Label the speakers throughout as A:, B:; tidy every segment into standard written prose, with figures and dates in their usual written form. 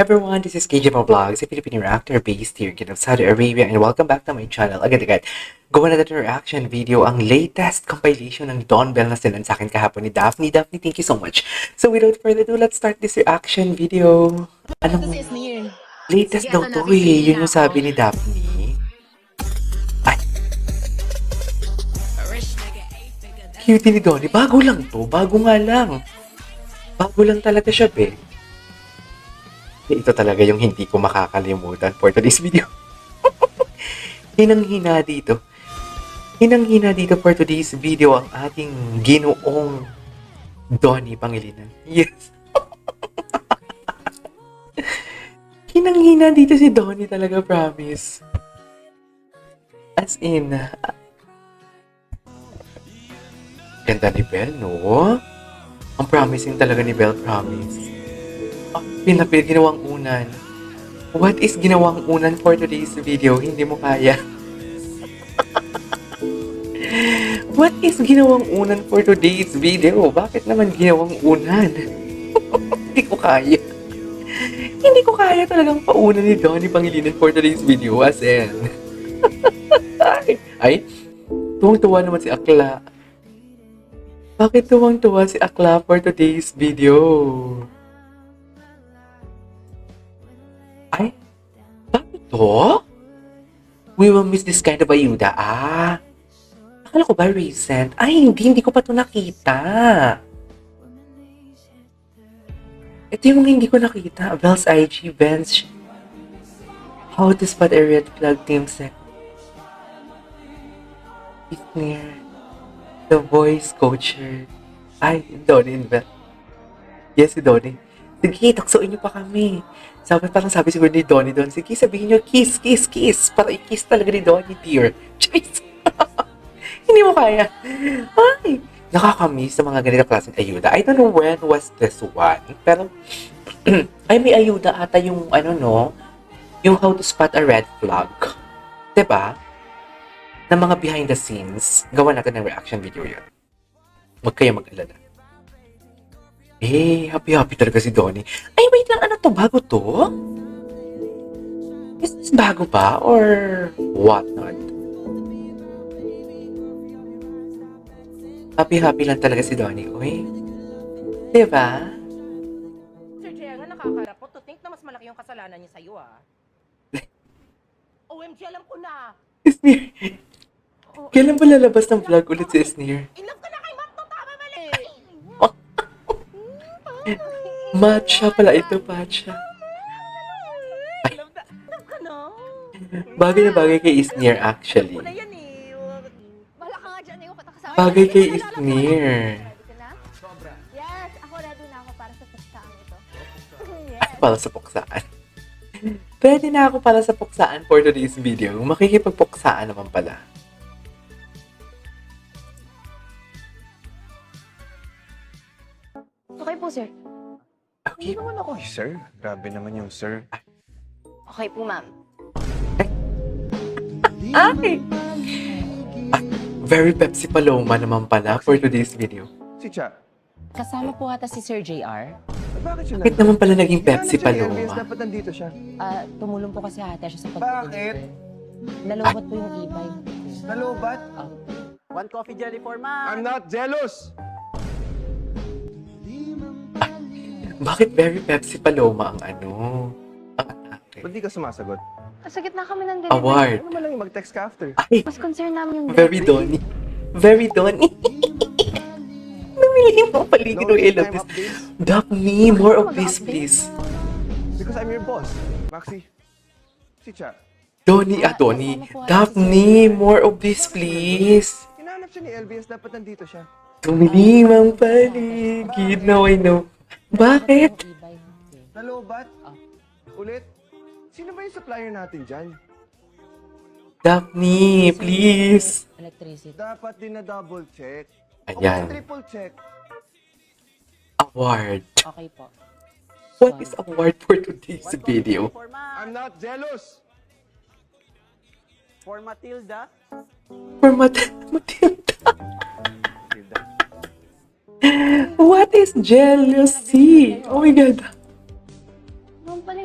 A: everyone, this is KJ Vlogs, a Filipino reactor based here in Saudi Arabia, and welcome back to my channel. Agad-agad, gawa na natin reaction video ang latest compilation ng Don Bell na sinend sa akin kahapon ni Daphne. Daphne, thank you so much. So without further ado, let's start this reaction video. Anong latest daw to eh, yun yung sabi ni Daphne. Ay, cute ni Donnie, bago lang to, bago nga lang. Bago lang talaga siya, be. Ito talaga yung hindi ko makakalimutan for today's video. Hinang-hina dito. Hinang-hina dito for today's video ang ating ginoong Donnie Pangilinan. Yes. Hinang-hina dito si Donnie talaga, promise. As in, ganda ni Belle, no? Ang promising talaga ni Belle, promise. Ginawang unan. What is ginawang unan for today's video? Hindi mo kaya. What is ginawang unan for today's video? Bakit naman ginawang unan? Hindi ko kaya. Hindi ko kaya talagang paunan ni Donnie Pangilinan for today's video. As in. Ay, tuwang-tuwa naman si Akla. Bakit tuwang-tuwa si Akla for today's video? Ay, bakit to? We will miss this kind of ayuda. Akala ko ba recent? Ay, hindi ko pa to nakita. Ito yung mga hindi ko nakita. Belle's IG, bench. How to spot a red flag team set. It's near. The voice coacher. Ay, Donnie and Belle. Yes, si Donnie. Sige, taksuin niyo pa kami. Sabi siguro ni Donnie doon, sige, sabihin niyo, kiss, kiss, kiss. Para i-kiss talaga ni Donnie, dear. Jeez. Hindi mo kaya. Ay, nakakamiss sa mga ganito klaseng ayuda. I don't know when was this one. Pero, ay, may ayuda ata yung, yung how to spot a red flag. Diba? Na mga behind the scenes. Gawa natin ng reaction video yun. Huwag kayo mag-alala. Happy talaga si Donnie. Ay, wait lang, ano to? Bago to? Is this bago ba? Or what not? Happy lang talaga si Donnie. Uy. Diba?
B: Sir Jay, nga nakakarapot. To think na mas malaki yung kasalanan niya sa'yo, OMG, alam ko na.
A: Isnir. Kailan ba lalabas ng vlog ulit si Isnir?
B: Inlove ka na kay Matt, tama mali.
A: Matcha pala ito, Matcha.
B: Love ka na.
A: Bagay na bagay kay Isnir, actually.
B: Wala yan
C: Wala ka nga dyan, ayoko kasama.
A: Bagay kay Isnir.
C: Ready ka na? Yes, ako ready na ako para sa pagkaang ito.
A: Para sa puksaan. Ready na ako para sa puksaan for today's video. Makikipagpuksaan naman pala.
C: Okay po, sir.
A: Okay.
D: Hindi naman ako, sir. Grabe naman yung sir.
C: Okay po, ma'am.
A: Ay! Very Pepsi Paloma naman pala for today's video.
D: Si Cha,
B: Kasama po ata si Sir JR.
D: bakit siya
A: Bakit naman pala naging Pepsi
D: Kaya na siya LBS,
A: Paloma?
D: dapat nandito siya.
B: Tumulong po kasi ata siya sa
D: Bakit?
B: Nalobot po yung e-bike.
D: Nalobat?
E: One coffee jelly for ma'am.
D: I'm not jealous!
A: Bakit very Pepsi Paloma ang ang atake?
D: Ba't di ka sumasagot?
C: Sa gitna kami ng delivery.
A: Award.
D: Ano naman lang yung mag-text ka after?
A: Ay,
C: Mas concern namin yung
A: very Donnie. Very Donnie. Namili mo paligid ng
D: time
A: Elvis.
D: updates?
A: Daphne, more of this, please.
D: Because I'm your boss. Maxi. Si Cha.
A: Donnie, Daphne, more of this, please.
D: Hinahanap siya ni LBS, dapat nandito siya.
A: Tumilimang paligid. Now I know. Bakit?
D: Nalobat? Ulit? Sino ba yung supplier natin dyan?
A: Daphne, please.
B: Electricity.
D: Dapat din na double check.
A: Ayan.
D: Triple check.
A: Award.
B: Okay po.
A: What is award for today's
E: One coffee
A: video?
E: jelly for ma'am.
D: I'm not jealous!
E: For Matilda.
A: For Matilda. What is jealousy? Oh my God.
C: Ma'am pala,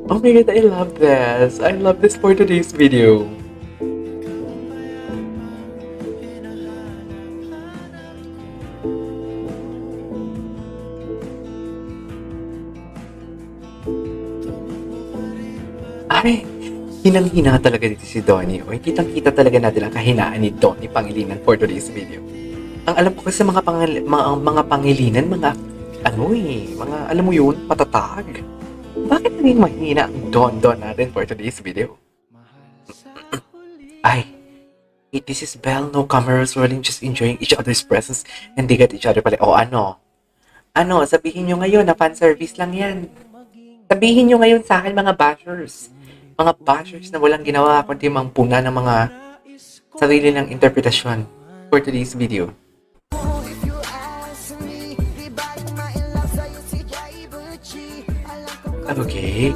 A: Oh my god, I love this. I love this for today's video. Ay, hinang-hina talaga dito si Donnie. O, kitang-kita talaga natin ang kahinaan ni Donnie Pangilinan for today's video. Ang alam ko kasi mga Pangilinan, mga mga alam mo yun, patatag. Bakit naging mahina ang Don natin for today's video? Ay, this is Belle, no cameras rolling, just enjoying each other's presence and they get each other pala. O ano? Ano, sabihin nyo ngayon na fan service lang yan. Sabihin nyo ngayon sa akin mga bashers. Mga bashers na walang ginawa kundi mangpuna ng mga sarili ng interpretasyon for today's video. Okay.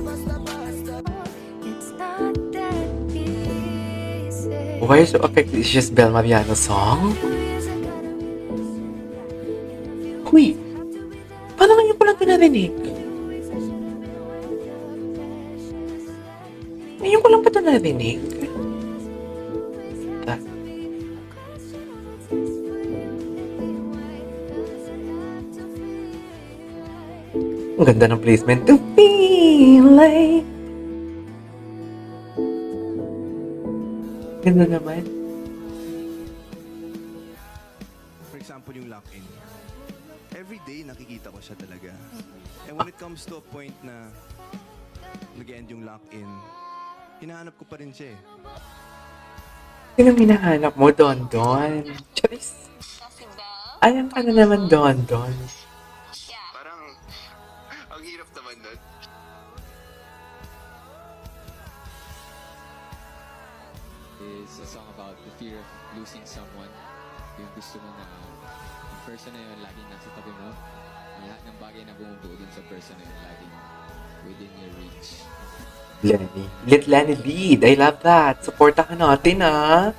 A: Why so affected is just Bel Mariano's song? Uy, paano ngayon ko lang ito narinig? Ngayon ko lang pa ito narinig? Ah. Ang ganda ng placement. To feel like... Ganda naman.
D: For example, yung lock-in. Every day, nakikita ko siya talaga. And when it comes to a point na nag-end yung lock-in, hinahanap ko pa rin siya eh.
A: Sino hinahanap mo, Don? Charis. Ayan ka na naman, Don.
D: Parang, ang hirap naman nun.
F: Is a song about the fear of losing someone. Yung gusto mo na yung person na yun laging nasa tabi mo. Ang lahat ng bagay na bumubuo dun sa person na yun laging within your reach.
A: Lenny. Let Lenny lead. I love that. Supportahan natin, ah.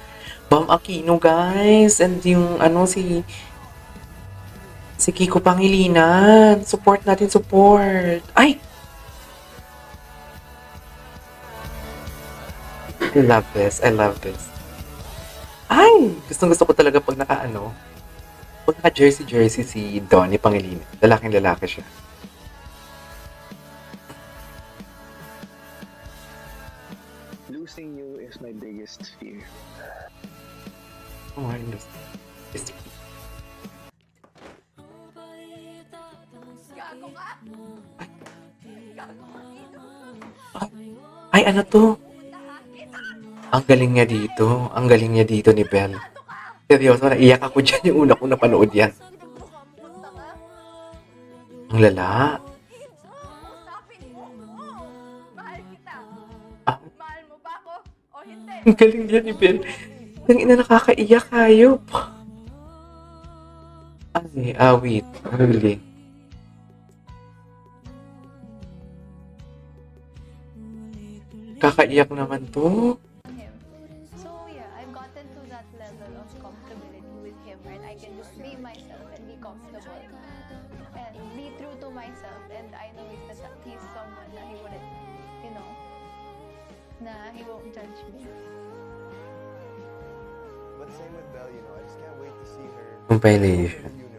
A: Bam Aquino, guys. And yung, si Kiko Pangilinan. Support natin, support. Ay! I love this. Ay! Gustong-gusto ko talaga pag pag naka-jersey si Donnie Pangilinan. Lalaking-lalaki siya.
G: Losing you is my biggest fear.
A: Oh, I understand.
B: Gago ka! Gago ka dito!
A: Ay, ano to? Ang galing niya dito. Ang galing niya dito ni Belle. Seryoso, naiyak ako dyan yung una kong napanood yan. Ang lala.
B: Usapin mo! Mahal kita!
A: Ah.
B: Mahal mo ba ako? O hindi?
A: Ang galing niya ni Belle. Nang ina nakakaiyak hayop. Ay, awit. Huli. Kakaiyak naman to.
C: him. So yeah, I've gotten to that level of comfortability with him and I can just be myself and be comfortable and be true to myself, and I know that he's someone that he wouldn't, na he won't judge me.
D: But same with Belle, I just can't wait to see her
A: Compilation.
D: new